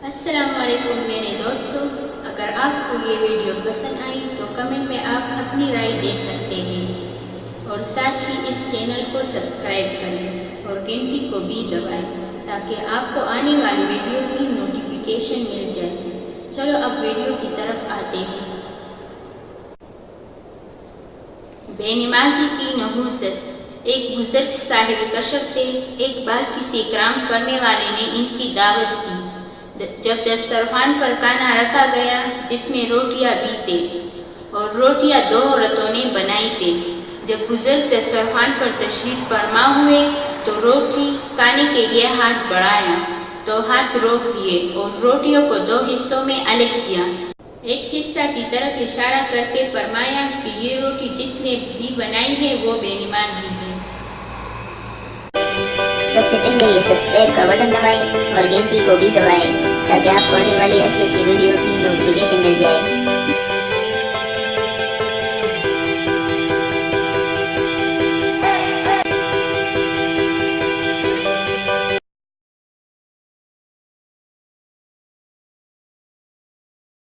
السلام علیکم میرے دوستوں، اگر آپ کو یہ ویڈیو پسند آئی تو کمنٹ میں آپ اپنی رائے دے سکتے ہیں اور ساتھ ہی اس چینل کو سبسکرائب کریں اور گھنٹی کو بھی دبائیں تاکہ آپ کو آنے والی ویڈیو کی نوٹیفیکیشن مل جائے۔ چلو اب ویڈیو کی طرف آتے ہیں۔ بے نمازی کی نحوست۔ ایک بزرگ صاحب کشف تھے۔ ایک بار کسی اکرام کرنے والے نے ان کی دعوت کی۔ جب دسترخوان پر کھانا رکھا گیا جس میں روٹیاں بھی تھے اور روٹیاں 2 عورتوں نے بنائی تھی، جب بزرگ دسترخوان پر تشریف فرما ہوئے تو روٹی کھانے کے لیے ہاتھ بڑھایا تو ہاتھ روک دیے اور روٹیوں کو 2 حصوں میں الگ کیا۔ ایک حصہ کی طرف اشارہ کر کے فرمایا کہ یہ روٹی جس نے بھی بنائی ہے وہ بے نمازی ہے۔ سب سے پہلے یہ سبسکرائب کا بٹن دبائیں اور گھنٹی کو بھی دبائیں تاکہ آپ کو آنے والی اچھی ویڈیو کی نوٹیفیکیشن مل جائے۔